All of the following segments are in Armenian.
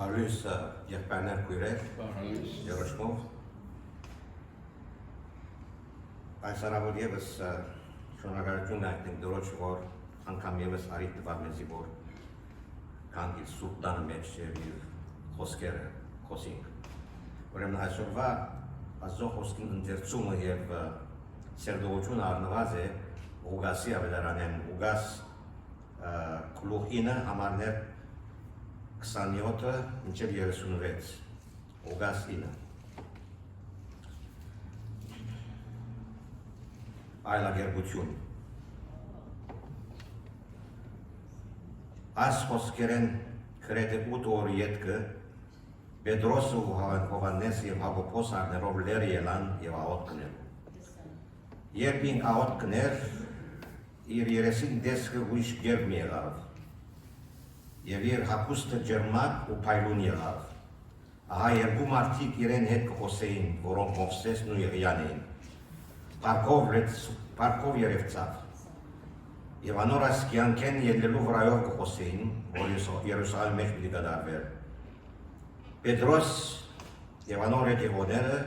Արույս եղբայրներ քույրեր, երոշմով, այս առավոտ եւս շնորհակալություն հայտնենք Տիրոջ, որ անգամ եւս արիթ տվար մեզի, որ կանգ իր սուրբ տանը մեջ եւ իր խոսքերը խոսենք։ Ուրեմն այսօրվա Աստծո խոսքին ընթերցումը եւ սերտողությունը առնված է Ուգասի ավետարանեն, Ուգաս գլուխինը համարներ 27-ը մինչև 36, Ուգաս 9։ Այլագերբություն։ Այս խոսքերեն գրեթե 8 օր ետքը Պետրոսը ու Հովհաննես եւ Հակոբոս առներով լեր ելան եւ աղոտ կներ։ Երբ ինք աղոտ կներ, իր երեսին դեսքը ուրիշ գերբ մի եղավ եւ իր հագուստը ջերմակ ու փայլուն եղավ։ Ահա երկու մարդիկ իրեն հետ կխոսեին, որոնք Մովսեսն ու Եղիան էին։ Պարկով երևցավ եւ անորս կյանքեն ելնելու վրայով կխոսեին, որ Երուսաղեմ մեջ պիտի կդարվեր։ Պետրոս եւ անոր հետ եղողները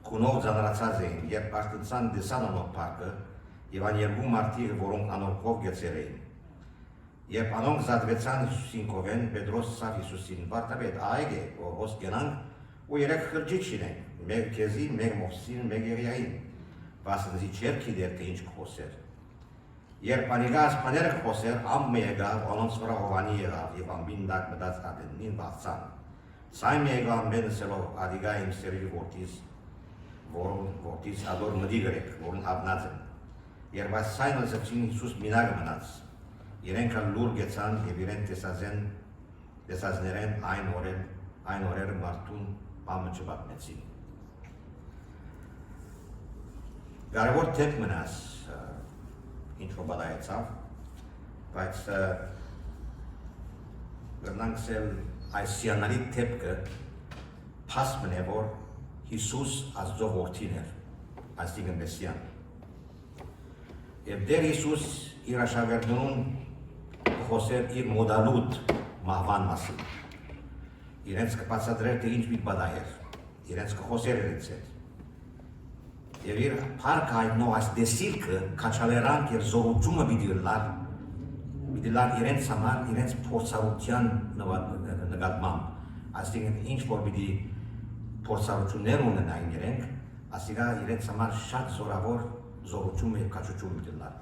քունով ծանրացած էին, երբ արտընծան դեսան անոր պարկը եւ ան երկու մարդիկ, որոնք անորքով գեցեր էին։ Երբ անոնք զատվեցան Հիսուսին կողեն, Պետրոս ասավ Հիսուսին. «Վարդապետ, այգ է, որ հոս գնանք ու երեք խրճիչ շինենք, մեկ քեզի, մեկ Մովսեսին, մեկ Եղիային, վասնզի չէր գիտեր թե ինչ կխոսեր։ Երբ անիկա ասպաները կխոսեր, ամը եկավ, անոնց վրա Հովանի եղավ եւ ամբին դակ մտած ադենին բացան։ Սայմ եկավ մենսելով ադիգա իմ սերի որտից ադոր մդի գրեք, որն հավնած են։ Երբ այս սայնը զրցին Հիսուս մինագը մնաց, իրենք լուր գեցան եւ իրեն տեսածներեն այն օրերը մարդուն բամը չպատմեցին։ Կարևոր թեփ մնաց ինչ-որ բադայեցավ, բայց գրնանքսել այս սիանալի թեփքը փաս մնե, որ Հիսուս Աստծո որդին էր, այսինքն Մեսիան։ Եվ դեր Հիսուս իր աշակերտներուն խոսեր իր մոդալուտ մահվան մասին։ Իրենց կբացատրեր թե ինչ պիտի բադայեր, իրենց կխոսեր իրենց հետ։ Եվ իր փառք հայտնող այս դեսիլքը քաչալերանք եւ զորությունը պիտի լար իրենց համար, իրենց փորձառության նկատմամբ։ Այսինքն ինչ որ պիտի փորձառություններ ունենային իրենք, ասիկա իրենց համար շատ զորավոր զորություն եւ քաչություն պիտի լար։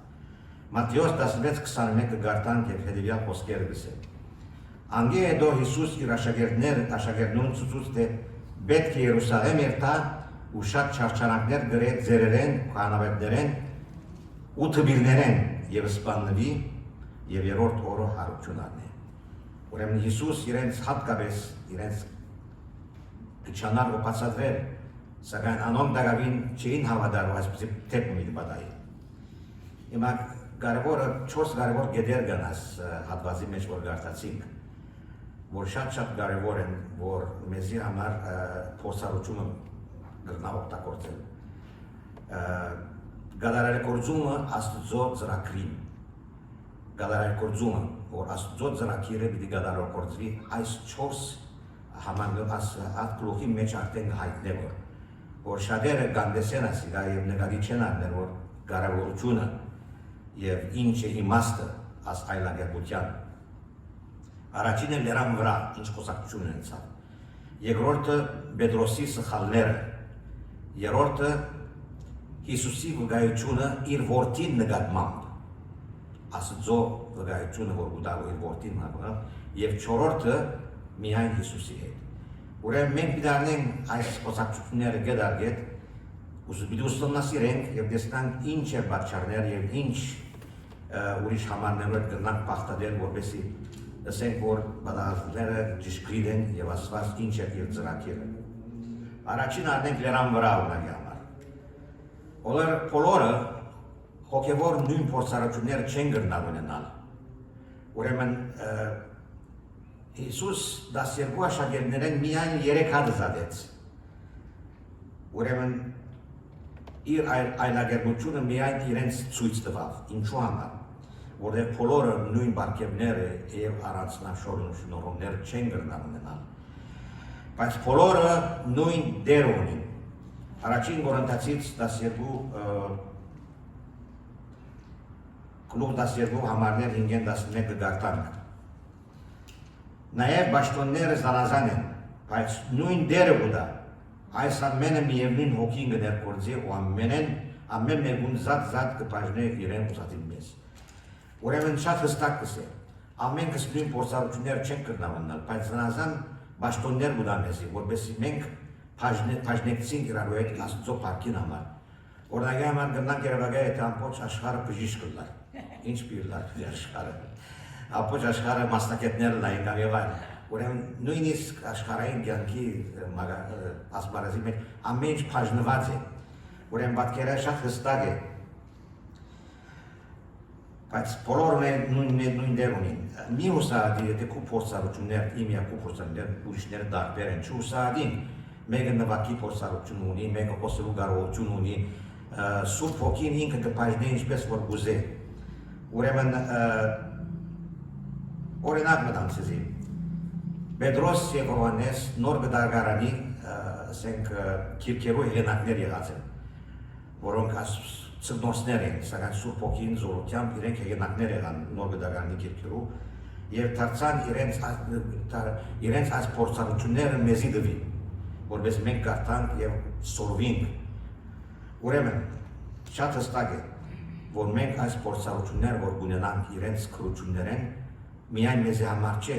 Մատթեոս 16:21 գարտանք եւ հետեւյալ խոսքերը գսեն։ Անգե հետո Հիսուս իր աշակերտներուն ցուցուց թե պետք է Երուսաղեմ երթա ու շատ չարչարանքներ գրե ձերերեն, քահանավետներեն ու թբիրներեն եւ սպաննվի եւ երրորդ օրը հարություն առնի։ Ուրեմն Հիսուս իրենց հատկապես իրենց կչանար ու բացատրել, սակայն անոնք դակավին չէին հավատալու այսպիսի թեփ մի բադայի։ Հիմա կարևորը 4 կարևոր գեդեր կան այս հատվածի մեջ, որ գարտացինք, որ շատ կարևոր են, որ մեզի համար փորձառությունը գրնա օգտագործել։ Գադարարեկորձումը Աստծո ծրագրին, գադարարեկորձումը, որ Աստծո ծրագիրը պիտի գադարարեկորձվի այս 4 համանուն այդ գլուխի մեջ արդեն հայտնե որ շատերը կանդեսեն ասիկա եւ նկատի չեն առնել, որ կարևորությունը եւ ինչ է իմաստը աս այլագերբության։ Առաջինը լերան վրա ինչ խոսակցություն ունեցավ։ Երկրորդը Պետրոսի սխալները։ Երրորդը Հիսուսի վկայությունը իր որդին նկատմամբ։ Աստծո վկայությունը, որ ուտավ իր որդին նկատմամբ, եւ չորրորդը միայն Հիսուսի հետ։ Ուրեմն մենք պիտի առնենք այս խոսակցությունները գետարգետ, պիտի ուսումնասիրենք եւ տեսնենք ինչ է պատճառներ եւ ինչ ուրիշ համարներով կգնանք պարտադել, որպեսզի ասենք, որ բադահարները ճշգրիտ են եւ ասված ինչ է իր ծրագիրը։ Առաջին առնենք լերան վրա օրինակի համար։ Բոլորը հոգեվոր նույն փորձառությունները չեն գտնալ ունենալ։ Ուրեմն Հիսուս 12 աշակերտներեն միայն 3 հատ զատեց։ Ուրեմն իր այլագերբությունը միայն իրենց ցույց տվավ։ Ինչու համար։ Որտեղ բոլորը նույն բարգեւները եւ առանձնաշորություններ չեն գտնալ ունենալ։ բայց բոլորը նույն դեր ունին։ Առաջին Կորինթացից 12 համարներ 5-11 գարտանք։ Նաև պաշտոնները զանազան են, բայց նույն դերը ուտա։ Այս ամենը միևնույն հոգին կներկործի ու ամեն մեկուն զատ կպաշնե իրեն ուզածին մեզ։ Ուրեմն շատ հստակ կսե, ամենքս նույն փորձառություններ չենք կրնավնալ, բայց զանազան պաշտոններ ուտա մեզի, որպեսզի մենք փաշնեկցենք իրարու հետ Աստծո փառքին համար։ Օրինակ համար գնանք Երևանի հետ ամբողջ աշխարհը բժիշկ կլար։ Ինչ պիրլար աշխարհը։ Ամբողջ աշխարհը մասնակիցներ լայն եւ այլն։ Ուրեմն նույնիսկ աշխարհային կյանքի ասպարեզի մեջ ամեն ինչ բաժնված է։ Ուրեմն պատկերը շատ հստակ է։ Բայց բոլորն նույն դեր ունին։ Մի հուսահատի, եթե քու փորձառություններ, իմ երկու փորձառություններ ուրիշները տարբեր են, չհուսահատին, մեկը նվակի փորձառություն ունի, մեկը խոսելու կարողություն ունի, Սուրբ Հոգին ինքը կբաժնի ինչպես որ գուզե։ Ուրեմն օրինակ մտամ ցեզի։ Պետրոս եւ Հովհաննես նոր գդագարանի ասենք քիրքերու հեղինակներ եղած են, որոնք ծնողներ են, սակայն Սուրբ Հոգին զորությամբ իրենք հեղինակներ եղան նոր գդագարանի քիրքերու եւ դարձան իրենց այս փորձառությունները մեզի դվի, որպես մենք կարդանք եւ սորվինք։ Ուրեմն շատ հստակ է, որ մենք այս փորձառությունները որ ունենանք իրենց քրություններեն միայն մեզի համար չէ,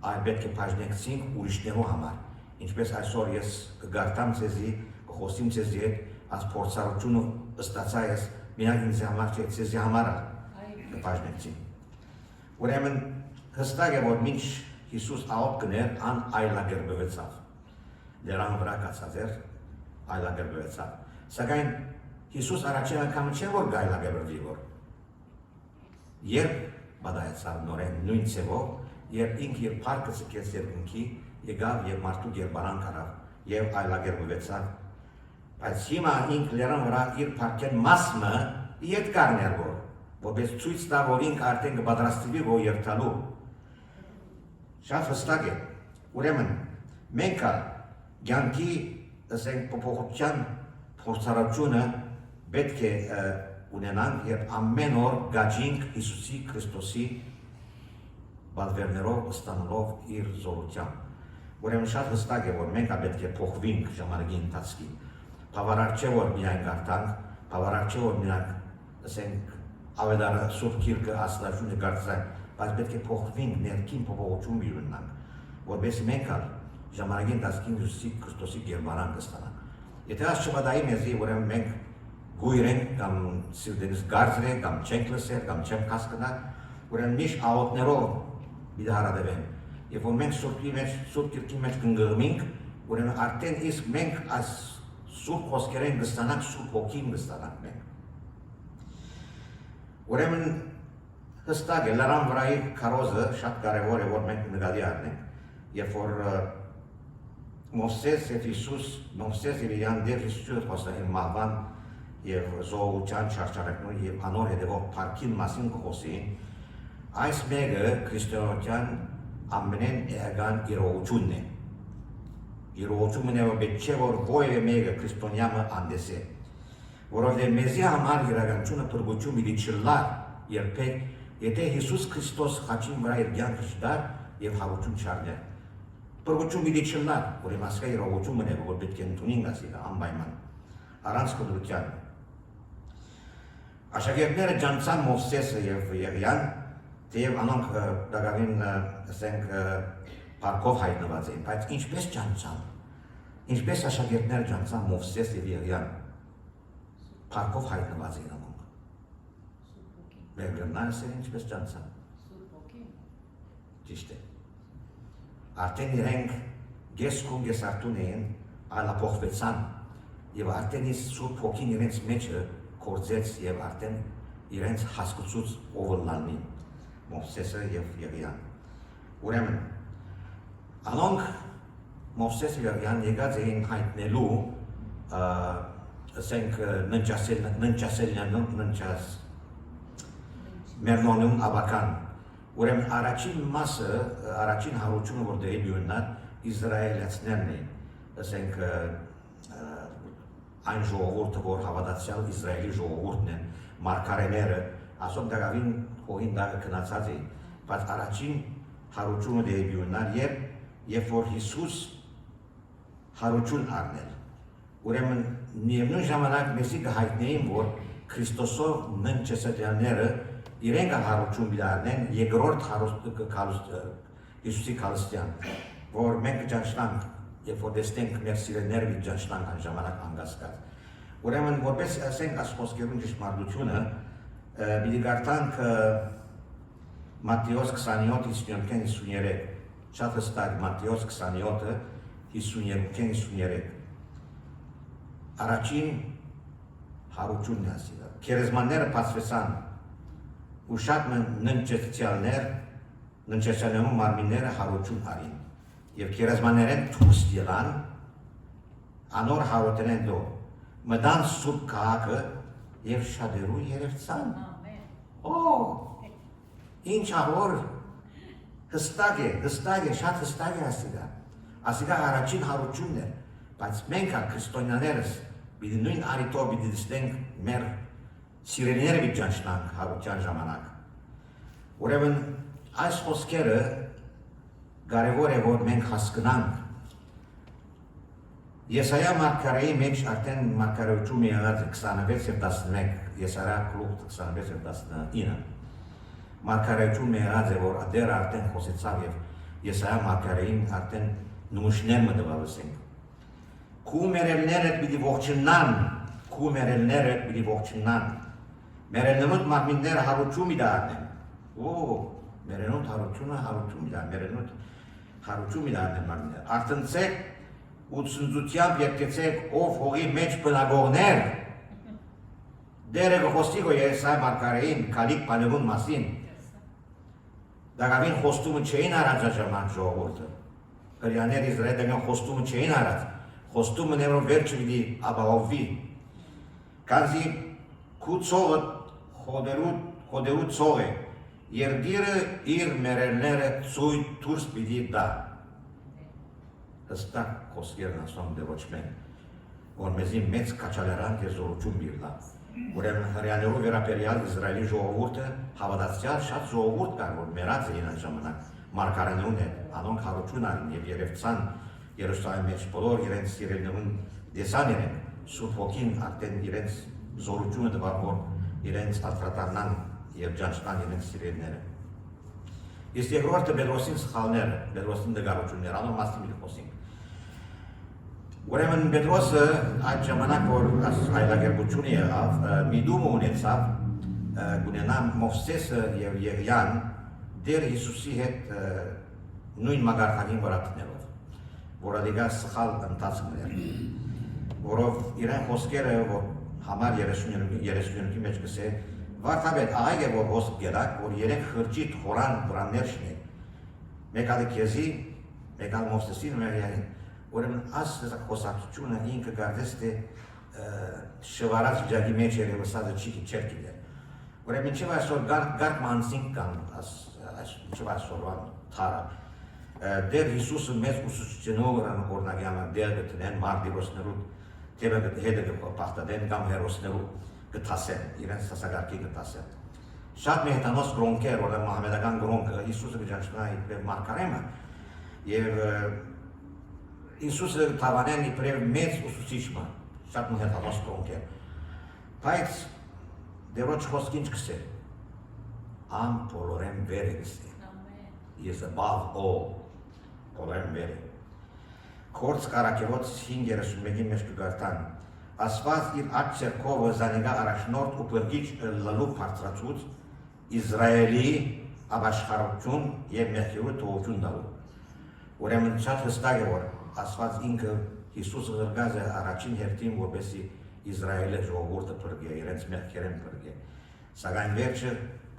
այլ պետք է բաժնեկցենք ուրիշներու համար։ Ինչպես այսօր ես կգարտամ ցեզի, կխոսեմ ցեզի հետ, այս փորձառությունը ստացա ես միայն ինձ համար չէ, ցեզի համար կբաժնեկցենք։ Ուրեմն հստակ է, որ մինչ Հիսուս աղոտ կներ, ան այլագերբվեցավ։ Դրան վրա կացած էր, այլագերբվեցավ։ Սակայն Հիսուս առաջին անգամ չէ որ գայլագերբվի որ։ Երբ բադայեցավ նորեն նույն ցևով, երբ ինքը իր փառքը ցկեց երկնքի, եկավ եւ մարդու գերբարան կարավ եւ այլագերբվեցավ։ Բայց հիմա ինքը լերան վրա իր փառքեն մասը իդ կարներ որ, որպես ցույց տա որ ինքը արդեն կպատրաստվի որ երթալու։ Շատ հստակ է։ Ուրեմն մենք կյանքի ասենք փոփոխության փորձառությունը պետք է ունենանք եւ ամեն օր գաջինք Հիսուսի Քրիստոսի բادرներով ստանալով իր զորությամբ։ Ուրեմն շատ հստակ է որ մենք պետք է փոխվենք ժամանակի ընթացքի։ Բավարար չէ որ միայն գարտանք, բավարար չէ որ միայն ասենք ավետարը Սուրբ Գիրքը աստվածությունը գարտանք, բայց պետք է փոխվենք ներքին փոփոխություն ունենանք, որովհետեւ մենք ժամանակի ընթացքի Հիսուսի Քրիստոսի գերբարան կստանանք։ Եթե այս չմտայի մեզի ուրեմն մենք գույր ենք կամ սիրտերս գարձր ենք կամ չենք լսել կամ չենք հասկանալ, ուրեմն միշտ աղոթներով դիհարադեն։ Եվ որ մենք Սուրբ Գիրքի մեջ կընկղմենք, ուրեմն արդեն իսկ մենք այս Սուրբ խոսքերեն կստանանք, Սուրբ Հոգին կստանանք մենք։ Ուրեմն հստակ է լարան վրայի քարոզը շատ կարևոր է որ մենք նկատի առնենք, երբ որ Մովսես եւ Հիսուս, Մովսես եւ Իրան դեր Հիսուսը խոսային մահվան եւ զոհության չարչարակնու եւ անոր հետեւող փառքին մասին խոսին, այս մեկը քրիստոնեության ամենեն էական իրողությունն է։ Իրողությունն է որ պետք չէ որ ովևէ մեկը քրիստոնյամը անդեսե, որովհետեւ մեզի համար իրականությունը փրկություն մի չլար երբեք, եթե Հիսուս Քրիստոս խաչին վրա իր կյանքը չդար եւ հավություն չառներ։ Փրկություն մի չլար, որ իմասկա իրողությունն է որ պետք է ընդունենք ասիլը անպայման առանց կդրության։ Աշակերտները ջանցան Մովսեսը եւ Եղիան, թեև անոնք դակավին ասենք փառքով հայտնված էին, բայց ինչպես ջանցան, ինչպես աշակերտները ջանցան Մովսես եւ Եղիան, փառքով հայտնված էին անոնք։ Մերգրանասը ինչպես ջանցան։ Ճիշտ է։ Արդեն իրենք գեսկուն գեսարտուն էին, այլափոխվեցան եւ արդեն իսկ Սուրբ Հոգին իրենց մեջը կործեց եւ արդեն իրենց հասկացուց ով լաննի Մովսեսը եւ Եղիան։ Ուրեմն անոնք Մովսես եւ Եղիան եկած էին հայտնելու ասենք մերնոնում ավական։ Ուրեմն առաջին մասը, առաջին հարությունը որ դեպի ունենա, Իսրայելացիներն էին, ասենք այն ժողովուրդը, որ հավատացյալ Իսրայելի ժողովուրդն են, մարգարեները, ասում դակավին հողին դակը քնացած էին, բայց առաջին հարությունը դեպի ունար, երբ որ Հիսուս հարություն առնել։ Ուրեմն միևնույն ժամանակ մեզի կհայտնեին, որ Քրիստոսով ննչեսետյանները իրենք հարություն բիդարնեն երկրորդ Հիսուսի քալստյան, որ մենք ճանչնանք, երբ որ դեսնենք մեր սիրելիները մի ճանչնանք այն ժամանակ անգասկած։ Ուրեմն որպես ասենք այս խոսքերուն ճշմարտությունը, պիտի գարտանք Մատթեոս 27:52, շատ հստակ Մատթեոս 27:52. Առաջին հարությունն է ասիլը։ Քերեզմանները բացվեցան ու շատ ննչեցյալներում մարմինները հարություն արին և քերեզմաններեն դուրս ելան անոր հարոտենեն դո մտան սուրբ քաղաքը և շատերու երևցան։ Ինչ ահոր հստակ է, շատ հստակ է ասիլը։ Ասիլը առաջին հարությունն է, բայց մենք քրիստոնյաներս պիտի նույն արիտով պիտի դստենք մեր սիրելիները պիտի ճանչնանք հարության ժամանակ։ Ուրեմն այս խոսքերը կարևոր է, որ մենք հասկանանք։ Եսայա մարգարեի մեջ արդեն մարգարեություն եղած 26:11, Եսայա գլուխ 26:19 մարգարեություն եղած է, որ դեռ արդեն խոսեցավ և Եսայա մարգարեին արդեն նմուշներ մտվալսենք։ Քու մերելներդ պիտի ողջնան, մերելնոտ մարմինները հարություն մի դառնեն։ Մերելնոտ հարություն մի դառնեն մարմինները։ Արթնցեք ու ծնծությամբ երկեցեք ով հողի մեջ բնագողներ։ Դերը կխոստի գո Եսայա մարգարեին քալիք բանևուն մասին։ Դակավին խոստումը չէին արած ժամանակ ժողովուրդը։ Հրյաներ Իսրայել դակավին խոստումը չէին արած։ Խոստումը ներով վերջը պիտի ապահովվի։ Քանզի քու ցողը խոդերու ցող է, երկիրը իր մերելները ցույց դուրս պիտի տա։ Հստակ խոսքերն ասում դեպոչմեն, որ մեզի մեծ կաչալերանք է զորություն բիրնա։ Ուրեմն հրյաներու վերապերյալ Իսրայելի ժողովուրդը հավատացյալ շատ ժողովուրդ կար, որ մերած էին այն ժամանակ մարգարեներուն հետ, անոնք հարություն արին և երևցան Երուսաղեմի մեջ բոլոր իրենց սիրելիներուն դեսան իրեն, Սուրբ Հոգին արդեն իրենց զորությունը տվավ, որ իրենց արտադրնան և ճանչնան իրենց սիրելիները։ Իսկ երկրորդը Պետրոսին սխալները, Պետրոսին դգարությունները, անոր մասին մի խոսենք։ Ուրեմն Պետրոսը այդ ժամանակ, որ այլագերբություն եղավ, միտումը ունեցավ, կունենա Մովսեսը և Եղիան դեր Հիսուսի հետ նույն մագարտակին վրա տնելով, որը դիգա սխալ ընթացքներ, որով իրեն խոսքերը, որ համար 32-ի մեջ կսե, վարդապետ, աղայք է, որ ոսկ գերակ, որ երեք խրջիտ հորան վրաններ շնեք, մեկ ալի կեզի, մեկ ալ Մովսեսին, մեկ Եղին, ուրեմն այս խոսակցությունը ինքը գարդես թե շվարած վիճակի մեջ էր վսածը չեր կիդեր։ Ուրեմն ինչև այսօր գարկ մանցինք կան, ինչև այսօրվան թարը, դեր Հիսուսը մեզ ուսուցչենով օրնագի համար դեր գտնեն մարդիրոսներու թևը հետը պախտադեն կամ հերոսներու գտասեն, իրենց սասագարկի գտասեն։ Շատ մեհտանոս գրոնքեր, որ մահմեդական գրոնքը Հիսուսը գճանչնա իպրև մարգարեմը և Հիսուսը թավանեն իպրև մեծ ուսուցիչմը, շատ մեհտանոս գրոնքեր։ Բայց դերոչ խոսք ինչ կսե, ամ բոլորեն վեր է կսե, is above all, բոլորեն վեր է։ Քորց կարակերոց 5:31-ի մեջ կգարտան, ասված իր աչ ծերքովը զանիգա առաջնորդ ու պրգիչ լալու բարձրացուց Իսրայելի ապաշխարություն և մեղքերու թողություն տալու։ Ուրեմն շատ հստակ է, որ ասված ինքը Հիսուսը ղրգած է առաջին հերթին, որպեսզի Իսրայելը ժողովուրդը պրգե, իրենց մեղքերեն պրգե։ Սակայն վերջը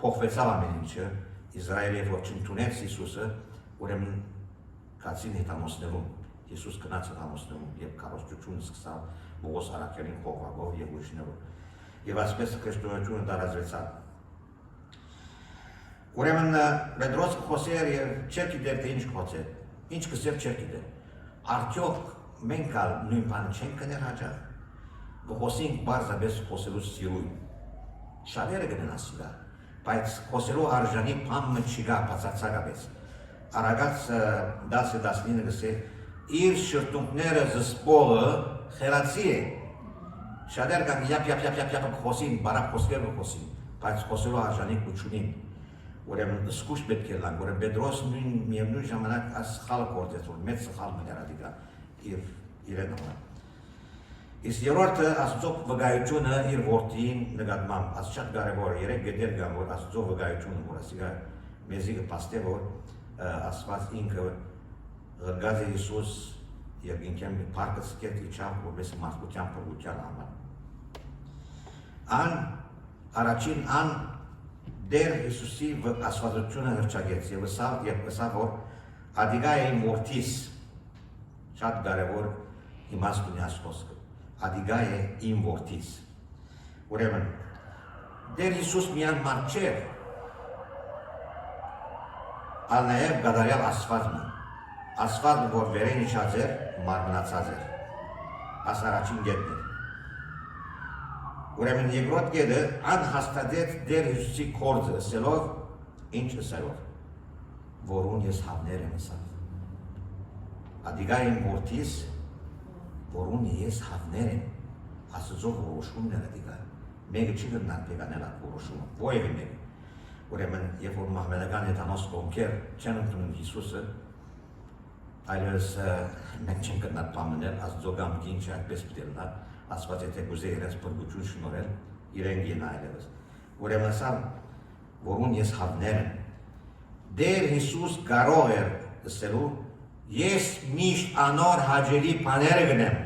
փոխվեցավ ամեն ինչը, Իսրայելը որ չընդունեց Հիսուսը, ուրեմն կացին հետամոսներում, Հիսուս գնաց հետամոսներում և քարոզչություն սկսավ Պողոս առաքյալին խողովակով և ուրիշներով։ Եվ այսպես քրիստոնեությունը տարածվեցավ։ Ուրեմն Պետրոս խոսեր և չէր գիտեր թե ինչ կխոսեր, ինչ կսեր չէր գիտեր։ արդյոք մենք ալ նույն բանը չենք կներ հաջող, գխոսենք բարձաբես խոսելու սիրույն, շատերը կնեն ասիլա, բայց խոսելու արժանի պամը չիգա բացարձակապես, Արագած 10-19 գսե, իր շրտունքները զսպողը խելացի է, շատեր կան յապ խոսին, բարակ խոսքեր խոսին, բայց խոսելու արժանի կուչունին, ուրեմն սկուշ պետք է լանք, ուրեմն Պետրոս միևնույն ժամանակ սխալը գործեց, որ մեծ սխալ մներադիկա իրեն համար։ Իսկ երորդը Աստծո վկայությունը իր որդին նկատմամբ, աս շատ կարևոր է, երեք գետեր կան, որ Աստծո վկայությունը, որ ասիկա մեզի կպաստե, որ Աստված ինքը ղրգած է Հիսուս և ինքեն պարկը սկետ իչավ, որպես մարդկության պրգության համար։ Ան, առաջին ան դեր Հիսուսի ասվածությունը հրճագեց և ըսավ, որ ադիգա է իմ որդիս, շատ կարևոր իմաստ ունի այս խոսքը, ադիգա է իմ որդիս։ Ուրեմն, դեր Հիսուս միան մարդ չէր, ալ նաև գադարյալ ասվածն է, ասվածը, որ վերեն իչած էր, մարմնացած էր, աս առաջին գետն էր։ Ուրեմն երկրորդ գետը անհաստատեց դեր Հիսուսի կորձը ըսելով, ինչ ըսելով, որուն ես հավներ եմ ըսավ։ Ադիգա իմ որդիս, որուն ես հավներ եմ, Աստծո որոշումն էր ադիգա, մեկը չի գտնան պեգանել այդ որոշումը, ովևէ մեկը։ Ուրեմն, երբ որ մահմեդական հետանոց կողմքեր չեն ընդունում Հիսուսը, այլևս մենք չեն գտնան պամնել, Աստծո գամքին չէ այդպես պտելնա, Աստված եթե գուզե իրենց պրգություն շնորել, իրեն գինա այլևս։ Ուրեմն սա, որուն ես հավներ եմ, դեր Հիսուս կարող էր ըսելու, ես միշտ անոր հաջելի բաները գնեմ։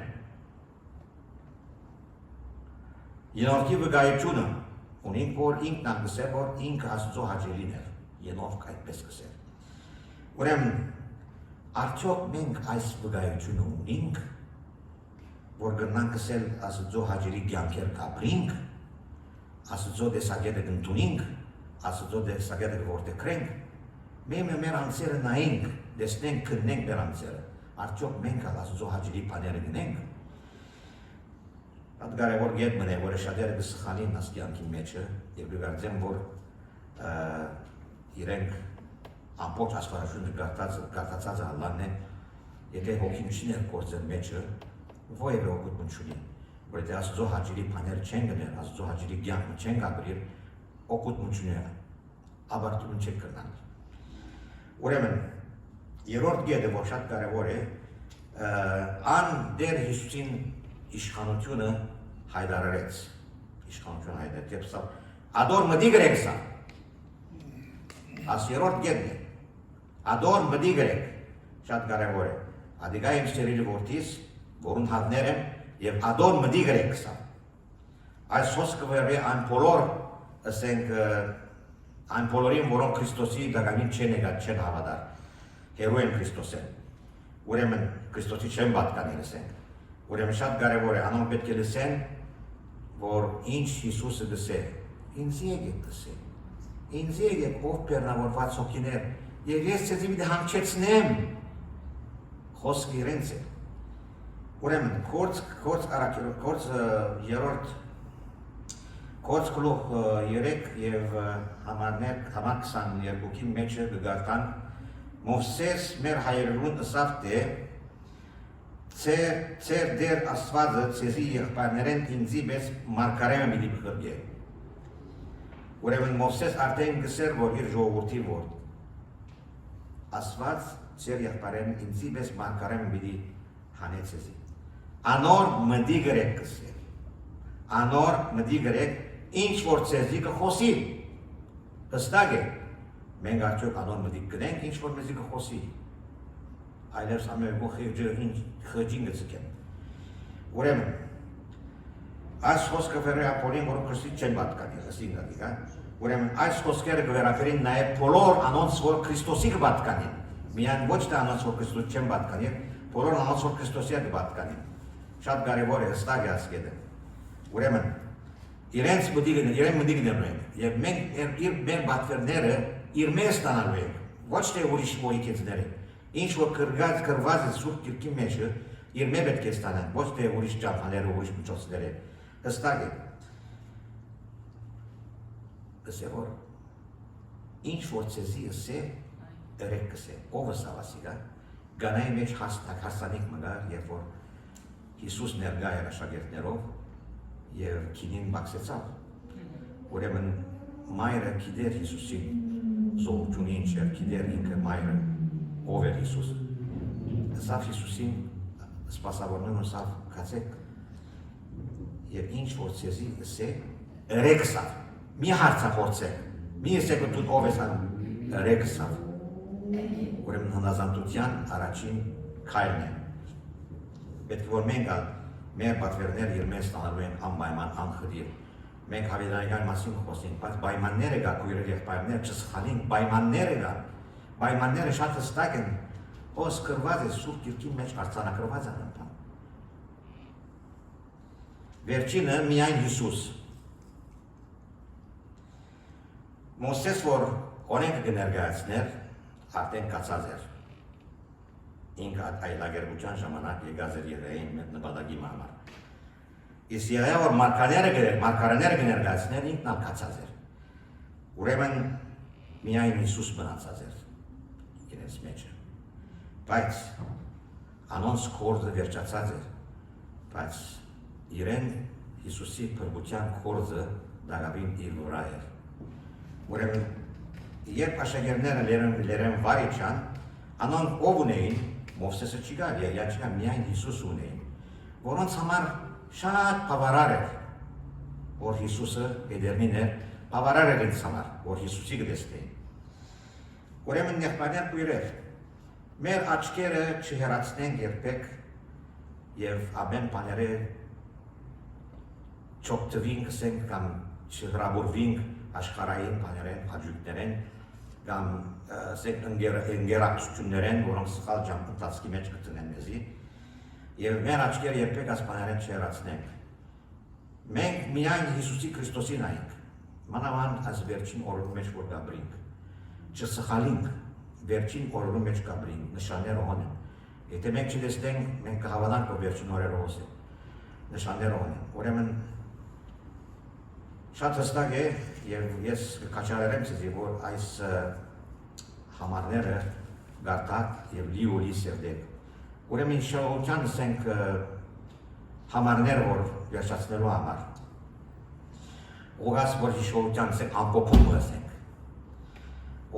Ենովքի վկայությունը ունենք, որ ինքն անգսեր, որ ինքը Աստծո հաջելին էր, Ենովք այդպես կսեր։ Ուրեմն, արդյոք մենք այս վկայությունը ունենք, որ գնանք կսել Աստծո հաջելի կյանքեր կապրինք, Աստծո տեսակետը կընդունենք, Աստծո տեսակետը կորտեքրենք, մեր անձերը նայենք, դեսնենք, քննենք մեր անձերը, արդյոք մենք Աստծո հաջելի բաները գնենք։ Այդ կարևոր գետ մն է, որը շատերը կսխալին աս կյանքի մեջը, և կգարձեմ, որ իրենք ամբողջ աստվածաշունչը կարդացած Ալլահն է, եթե հոգին չի ներգործել մեջը, ովևէ օգուտ չունի, որ եթե Աստծո հաջելի բաներ չեն գնել, Աստծո հաջելի կյանքը չեն ապրել, օգուտ չունի, ավարտություն չեն կրնալ։ Ուրեմն, երրորդ գետը, որ շատ կարևոր է, ան դեր Հիսուսին իշխանությունը հայտարարեց, ադոր մդի գրեք սա, աս երրորդ գետն է, ադոր մդի գրեք, շատ կարևոր է, ադիգա իմ սիրելի որդիս, որուն հավներ եմ, և ադոր մդի գրեք սա։ Այս խոսքը վերվի այն բոլոր, ասենք, այն բոլորին, որոնք Քրիստոսի դակամին չեն եկած, չեն հավատար, հերու են Քրիստոսեն, ուրեմն Քրիստոսի չեն պատկանել ասենք, ուրեմն շատ կարևոր է, անոնք պետք է լսեն, որ ինչ Հիսուսը գսե, ինձ եկեք գսե, ինձ եկեք ով բեռնավորված հոգիներ, և ես ձեզի մի հանգչեցնեմ, խոսքը իրենց է։ Ուրեմն, կորց երորդ, կորց գլուխ 3 և համար 22-ին մեջը գգարտան, Մովսես մեր հայրերուն ըսավ թե, ծեր դեր աստվածը ծեզի եղբայրներեն ինձի բես մարգարեմը միլի բխրգե։ Ուրեմն Մովսես արդեն գսեր, որ իր ժողովորդի որ աստված ծեր եղբայրեն ինձի բես մարգարեմը միլի հանե ծեզի։ Անոր մդի գրեք գսեր, անոր մդի գրեք, ինչ որ ծեզի կխոսի, հստակ է, մենք արդյոք անոր մդի գրենք, ինչ որ մեզի կխոսի, այլևս ամենու խղջին գծկեն։ Ուրեմն, այս խոսքը վերապորին, որ Քրիստի չեն պատկանի, ըսին գադիգա, ուրեմն, այս խոսքերը կվերապերին նաև բոլոր անոնց, որ Քրիստոսի կպատկանին, միայն ոչ թե անոնց, որ Քրիստոս չեն պատկանին, բոլոր անոնց, որ Քրիստոսի կպատկանին, շատ կարևոր է, հստակ է ասկետը։ Ուրեմն, իրենց մդի գնելու ենք, և մենք մեր բատվերները իր մեր ստանալու ենք, ոչ թե ուրիշ մոյի կեծները, ինչ որ կրված է սուրբ գիրքի մեջը, իր մեր պետք է ստանան, ոչ թե ուրիշ ճամփաները, ուրիշ միջոցները։ Հստակ է։ Ասե որ ինչ որ ցեզի ասե, երեքս է, ով ասավասիգա, գանայի մեջ հասանիք մգար, երբ որ Հիսուս ներկա էր աշակերտներով եւ քինին բացեցավ։ Ուրեմն մայրը գիտեր Հիսուսի զորությունը ինչ էր, գիտեր ինքը մայրը ով էր Հիսուս։ Ասավ Հիսուսին սպասավորներն ասավ կացեք եւ ինչ որ ցեզի ասե երեքսավ։ Մի հարցախորցեք, մի ասեք դու ով ես ան երեքսավ։ Ուրեմն հնազանդության առաջին քայլն է։ Պետք է որ մենք մեր պատվերները իր մեջ ստանալու են անպայման անխրիր։ Մենք հավիտյանական մասին խոսենք, բայց պայմանները գա քույրեր եւ պայմանները չսխալին, պայմանները շատ հստակ են, ոս կրված է սուրբ գիրքի մեջ արձանագրված են ըմբան։ Վերջինը միայն Հիսուս։ Մոսես որ օրենքը կներկայացներ, արդեն կացած էր։ Ինքը այլագերբության ժամանակ եկած էր Եվրեին նպատակի համար։ Իսկ եղավ որ մարգարեները կներկայացներ, ինքն ալ կացած էր։ Ուրեմն միայն Հիսուս մնացած էր իրենց մեջը։ Բայց անոնց կորձը վերջացած էր, բայց իրեն Հիսուսի փրկության կորձը դարավին իր վրա էր։ Ուրեմն երբ աշակերտները լերեն վայրիչան, անոնք ով ունեին, Մովսեսը չի գալ, Եղիա միայն Հիսուս ունեին, որոնց համար շատ բավարար էր, որ Հիսուսը Էդերմին էր, բավարար էր ինձ համար, որ Հիսուսի գտեսնեին։ Ուրեմն եղբայրներ քույրեր, մեր աչքերը չհեռացնենք երբեք եւ ամեն բաները չօգտվենք, ասենք կամ չհրաբուրվենք աշխարհային բաներեն, հաջողություններեն կամ ասենք ընկերակցություններեն, որոնք սխալ ընթացքի մեջ կտնեն մեզի, եւ մեր աչքերը երբեք այս բաներեն չհեռացնենք։ Մենք միայն Հիսուսի Քրիստոսին նայենք, մանավանդ այս վերջին օրերու մեջ որ գաբրինք, չսխալինք, վերջին օրերու մեջ գաբրինք, նշաններ ունեն։ Եթե մենք չտեսնենք, մենք կհավանանք, որ վերջին օրերը ո՞ս է, նշաններ ունեն։ Ուրեմն շատ հստակ է եւ ես կկաչարեմ ցեզի, որ այս համարները գարտակ եւ լիոլի սերդեք։ Ուրեմն շահության ասենք համարներ որ վերջացնելու համար։ Ուղղակի որ շահության ասենք ամփոփում ասենք։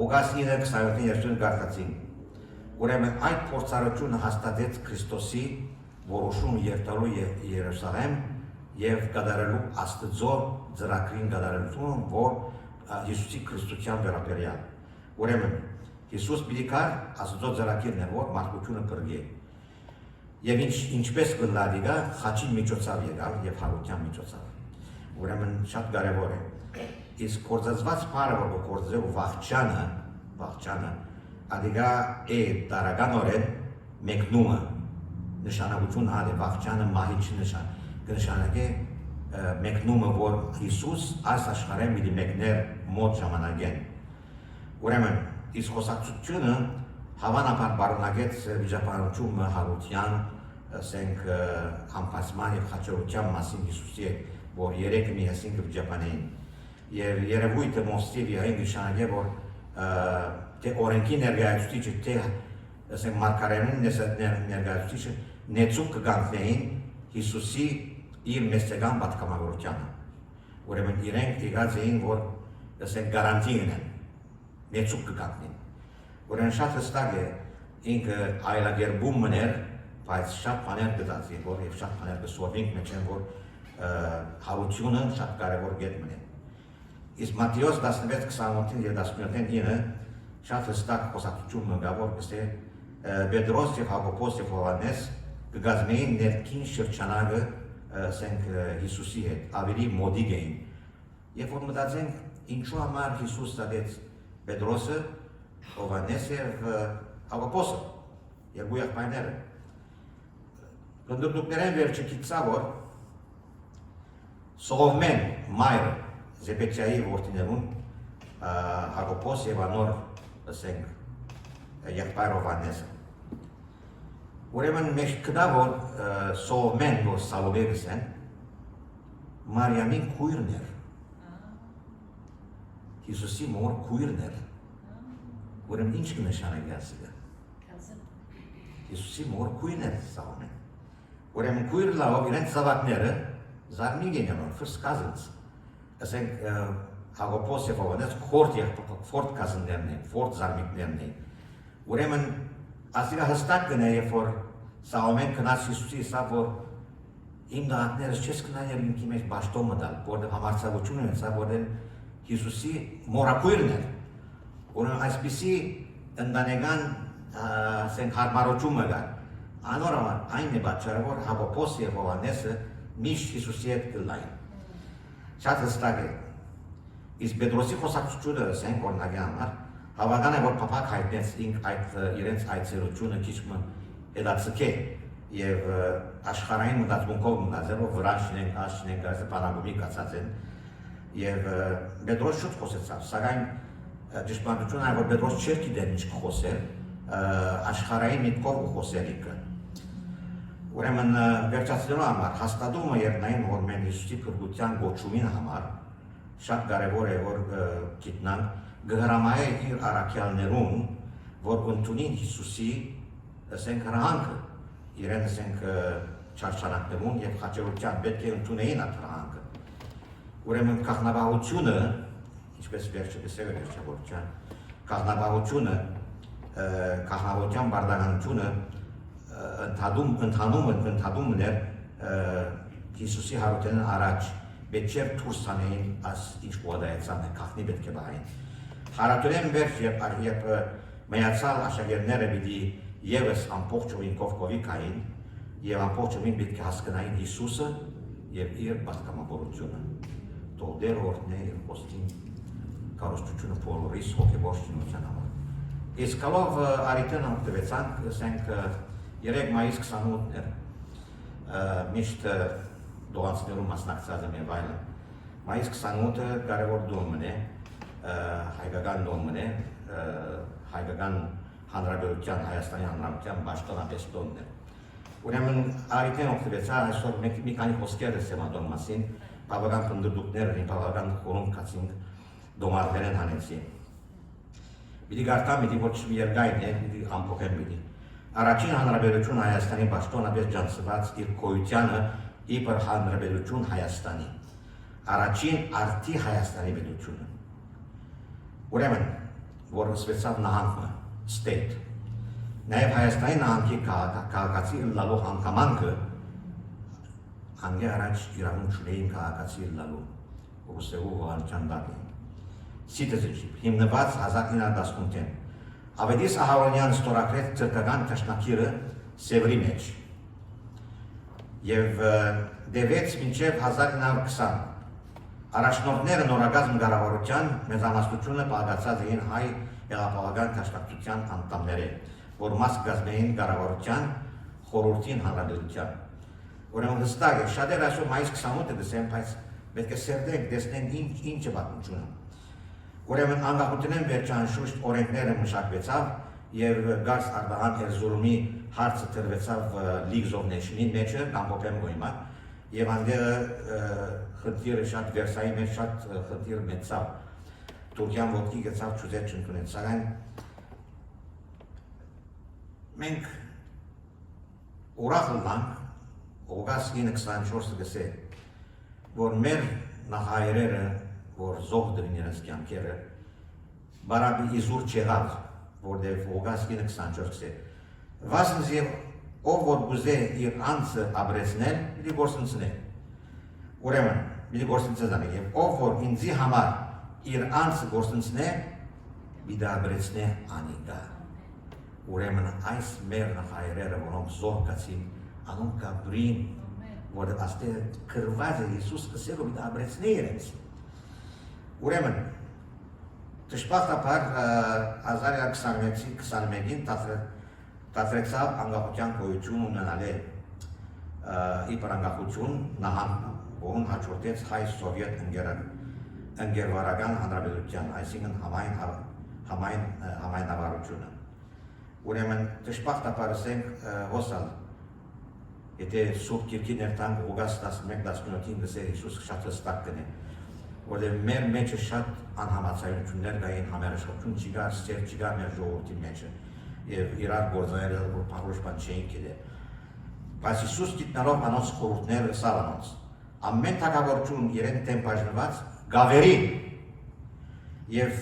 Ուղղակի 27-ին երթուն գարտացին։ Ուրեմն այդ փորձառությունը հաստատեց Քրիստոսի որոշում երթալու Երուսաղեմ եւ կատարելու Աստծո ծրագրին կատարելուն, որ Հիսուսի Քրիստոսյան վերաբերյալ։ Ուրեմն Հիսուս պիտի կար Աստծո ծրագիրն էր, որ մարդկությունը կրգի։ Եվ ինչպես գլադիգա խաչի միջոցով եկավ եւ հարության միջոցով։ Ուրեմն շատ կարեւոր է։ Իսկ կորզածված բառը, որ կորզել վախճանը, ադիգա է տարականորեն մեկնումը նշանակություն ադի վախճանը մահիչ նշան։ Կնշանակե մեկնումը, որ Հիսուս այս աշխարհին մի մեկներ մոտ ժամանակեն։ Ուրեմն իսկ խոսակցությունը հավանաբար բարունակեց վիճակահանությունը հարության, ասենք համբացման եւ խաչորության մասին Հիսուսի հետ, որ երեք միասին կվիճականեին։ Եվ երևույթը Մոսեվի նշանակե, որ թե օրենքի ներկայացուցիչը, թե ասենք մարգարեին ներկայացուցիչը նեցուկ կգանքնեին Հիսուսի իր մեստական պատկամավորությանը։ Ուրեմն իրենք եկած էին, որ ասենք գարանտի ունեն, նեցուկ կգանքնեն։ Ուրեմն շատ հստակ է, ինքը այլագերբում մներ, բայց շատ բաներ գտած են, որ եւ շատ բաներ կսովինք մեջ են, որ հարությունը շատ կարևոր գետ մնե։ Իսկ Մատթեոս 16:28 եւ 17:9 շատ հստակ խոսակցություն մգա, որ կստե Պետրոս եւ Հակոբոս եւ Հովհաննես կգազմեին ներքին շրջանակը ասենք Հիսուսի հետ, ավելի մոդիկ էին։ Երբ որ մտածենք ինչու համար Հիսուս տալեց Պետրոսը, Հովհաննեսը եւ Հակոբոսը, երկու եղբայրները։ Կնդուկներեն վերջը գիտա, որ Սողովմեն մայրը Զեբեդեայի որդիներուն Հակոբոս եւ անոր ասենք եղբայր Հովհաննեսը Ուրեմն մեջ կդա որ Սողոմեն որ Սալոմեգս են Մարիամին քույրն էր Հիսուսի մոր քույրն էր Ուրեմն ինչ կնշանակի ասիկը Հիսուսի մոր քույրն էր Սալոմեն Ուրեմն քույր լավ իրենց զավակները զարմիկ են անում first cousins ասենք Հակոբոս եւ Հովանես խորտ կազններն են խորտ զարմիկներն են Ուրեմն ասիկա հստակ կնե երբ որ Սալոմեն կնաց Հիսուսի սա որ իմ դահաններս չես կնայել ինքի մեջ բաշտոմը դալ որտեղ համարձակություն ունեցա որտեղ Հիսուսի մորակույրն էր Ուրեմն այսպիսի ընտանեկան ասենք հարմարությունը կար Անորոման այն է պատճառը որ Հակոբոս եւ Հովանեսը միշտ Հիսուսի հետ կլային Շատ հստակ է Իսկ Պետրոսի խոսակցությունը ասենք օրինակի համար Հավանական է որ փափակ հայտնեց ինք այդ իրենց այցելությունը քիչ հետաքրքրե եւ աշխարհային մտածմունքով մնացել որ վրան շինենք, աշ շինենք, այս բանագումի կացած են եւ Պետրոս շուտ խոսեցավ, սակայն ճշմարտությունն է որ Պետրոս չէր գիտեր ինչ խոսել, աշխարհային միտքով խոսել ինքը Ուրեմն վերջացնելու համար հաստատումը երկնային որ մենք Հիսուսի փրկության գոչումին համար շատ կարևոր է որ գիտնանք գհրամայե իր առաքյալներուն որ ընդունին Հիսուսի ասենք հրանքը իրեն ասենք չարչարանքներուն եւ խաչելության պետք է ընդունեին այդ հրանքը ուրեմն կաղնաբահությունը ինչպես վերջը դեսել վերջավորության կաղնաբահությունը կաղնաբահության բարդականությունը ընդհանումն էր Հիսուսի հարութենն առաջ պետք չէր դուրս տանեին այս ինչ ոդայեցան կախնի պետք է բային Հարատուրեն վերջ երբ միացալ աշակերտները պիտի ևս ամբողջ ուղինքով կովիկային եւ ամբողջ ուղին պետք է հասկանային Հիսուսը եւ իր պատգամավորությունը դեր օրհնե իր խոստին կարողությունը բոլորիս հոգեբոր շինության համար Իսկ կալով արիտեն համտվեցանք ասենք 3 մայիս 28-ն էր միշտ դողանցներում մասնակցած եմ եւ այլն մայիս 28-ը կարևոր դոմն է հայկական դոմն է հայկական հանրապետության Հայաստանի հանրապետության պաշտոնապես տոնն է Ուրեմն արիտեն օգտվեցա այսօր մի քանի խոսքեր եմ ադոն մասին բավական փնդուկներ բավական խորհուրդ կացինք դոմարներն հանեցին Պիտի գարտամ պիտի ոչ մի երկայն է պիտի ամփոփեմ պիտի Առաջին հանրապետություն Հայաստանի պաշտոնապես ջանցված իր գոյությանը իբր հանրապետություն Հայաստանի Առաջին արդի Հայաստանի պետությունը Ուրեմն որ սկսվեցավ նահանգը state Նաև Հայաստանի նահանգի քաղաքացի լալու հանգամանքը անգե առաջ իրավունք չունեին քաղաքացի լալու Ռուսեու հողանության դակին Citizenship հիմնված 1918-ին Ավետիս Ահարոնյան ստորագրեց ցրկական ճաշնակիրը Սևրի մեջ եւ դեպից մինչեւ 1920 առաջնորդները նորագազմ կառավարության մեծամասնությունը պատկացած էին հայ հեղափոխական ճաշնակցության անդամները, որ մաս կազմեին կառավարության խորհրդին հանրապետության։ Ուրեմն հստակ է, շատեր այսօր մայիս 28-ը դեսեն, բայց պետք է սերտենք, տեսնենք ինչ է պատմությունը։ Ուրեմն անկախությունն վերջանշուշտ օրենքները մշակվեցավ եւ Գարս Արտահան Էրզուրումի հարցը դրվեցավ League of Nations-ի մեջը ամփոփեմ գոյմա եւ անդեր խնդիրը շատ Վերսայի մեջ շատ խնդիր մեծավ Թուրքիան ոտքի գցավ ճուզեց ընդունեց սակայն մենք ուրախ ենք օգաստ 24-ը գսե որ մեր նախայրերը որ զոհ դրին իրենց կյանքերը բարաբի իզուր չեղավ որտեղ օգաստ 24-ը վասնզ եւ ով որ գուզե իր անձը ապրեցնել պիտի գործընծնի ուրեմն պիտի գործընծնի եւ ով որ ինձի համար իր անձը գործընծնի պիտի ապրեցնի անիկա ուրեմն այս մեր նախայրերը որոնք զոհ կացին անոնք կապրին որ աստե կրված է Հիսուս կսելով պիտի ապրեցնի իրենց ուրեմն դժբախտաբար 1921-ին տասրեցավ անկախության գոյություն ունենալի իբր անկախություն նահանգը, որն հաջորդեց հայ-սովետ ընկերվարական հանրապետության, այսինքն համայնավարությունը։ Ուրեմն դժբախտ ապարսենք հոսալ եթե սուրբ գիրքի ներտանք ուղղած 11-17-ին գսեր Հիսուս շատ հստակ կնե որտեղ մեր մեջը շատ անհամացայություններ կային համերաշխություն չկար, ստեր չկար մեր ժողովրդի մեջը եւ իրար գործերը որ փառուշ բան չէին գիտեր բայց Հիսուս գիտնալով անոնց խորհուրդները սավ անոնց ամեն թագավորություն իրեն դեմ բաժնված գավերի եւ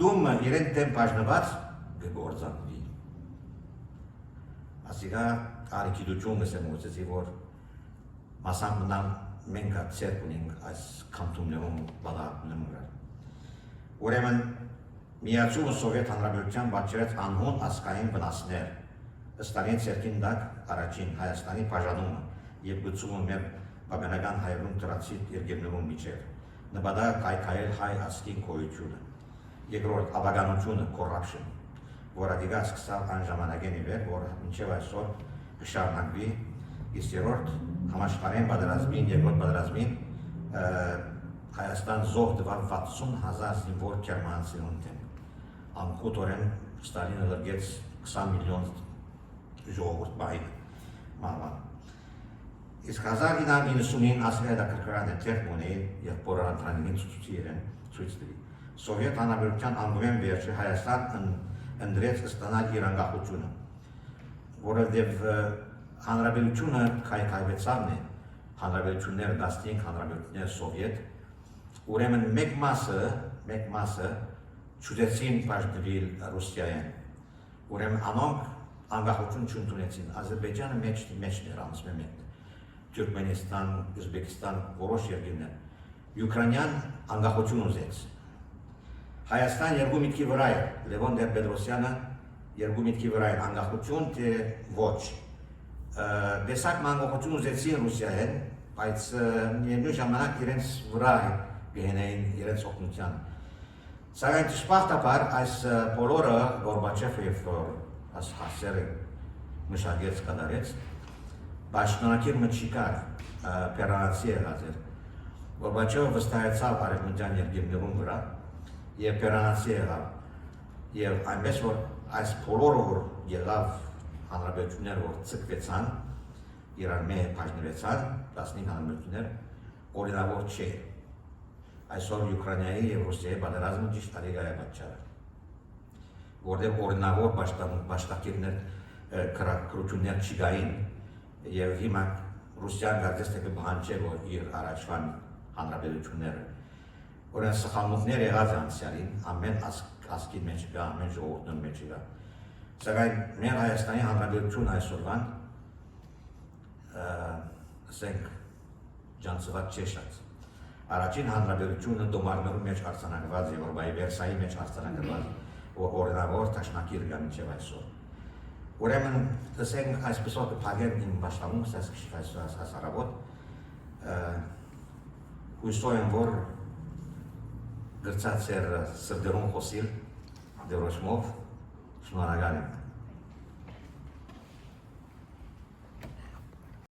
դումը իրեն դեմ բաժնված գործանվի ասիկա արիքիդություն գսեմ ուզեցի որ մասամբ մնամ մենք ցերկ ունենք այս կանտոններում բաղարդներում վրա ուրեմն միացումը սովետ հանրապետության պատճառեց անհուն ասկային վնասներ ըստանին ցերկին դակ առաջին Հայաստանի բաժանումը եւ գծումը մեր բաբենական հայերուն տրացի երկերներուն միջև նպատակ կայքայել հայ ասկին կոյությունը երկրորդ աբագանությունը corruption որը դիգաց կսալ այն ժամանակին իվեր որ մինչև այսօր կշարունակվի իսկ երրորդ համաշխարհային պատերազմին երկրորդ պատերազմին Հայաստան զոհ տվավ 60,000 զինվոր գերմանացիներուն դեմ անկուտորեն Ստալինը լրգեց 20 միլիոն ժողովուրդ բայ մահվան իսկ 1990-ին ասկայդա կրկրան է տերք ունեին եւ պորարանտրանին ցուցի իրեն ցույց տվի Սովետ հանրապետության անգումեն վերջը Հայաստան ընդրեց ստանալ իր անկախությունը որովհետեւ հանրապետությունը քայքայվեցավն է հանրապետությունները 15 հանրապետություններ սովետ ուրեմն մեկ մասը չուզեցին բաժնվել Ռուսիայեն ուրեմն անոնք անկախություն չընդունեցին Ադրբեջանը մեջներ ամսմեն Թուրքմենստան, Ուզբեկստան որոշ երկրներ Ուկրաինան անկախություն ուզեց Հայաստան երկու միտքի վրա է Լևոն Տեր-Պետրոսյանը երկու միտքի վրա է անկախություն թե ոչ Դեսակ անկախություն ուզեցին Ռուսիայեն բայց նույն ժամանակ իրենց վրա գնային իրենց օգնության Սակայն դժբախտաբար այս բոլորը Գորբաչովը եւ այս հասերը մշակեց կատարեց Պաշտոնակիր մտչիկար պերանացի եղած էր Գորբաչովը վստահեցավ արևմտյան երկրներուն վրա եւ պերանացի եղավ եւ այնպես որ այս բոլորը որ եղավ հանրապետություններ որ ցկվեցան իրար մեջ բաժնվեցան 15 հանրապետություններ օրինավոր չէ այսօր Ուկրաինայի եւ Ռուսիայի պատերազմը ճիշտ արիգայ պատճառը որտեղ օրինավոր պաշտակիրներ քրակրություններ չկային եւ հիմա Ռուսիան գարդես թե բանջե որ իր առաջվան հանրապետությունները որը սխալմունքներ եղած անցյալին ամեն ասկի մեջ կա ամեն ժողովուրդն մեջ կա Սակայն մեր Հայաստանի հանրապետությունը այսօրվան ասենք ջանցված չեշած Առաջին հանրապետությունը դոմարներու մեջ արձանագրված եւ որբայ Վերսայի մեջ արձանագրված օրինավոր տաշնակիր կա մինչեւ այսօր Ուրեմն ասենք այսպես որ փագեն իմ պաշտամունքս այս հարաբոտ հույսով եմ որ գրծած էր սրդերուն խոսիլ դերոշմով շնորհակալ եմ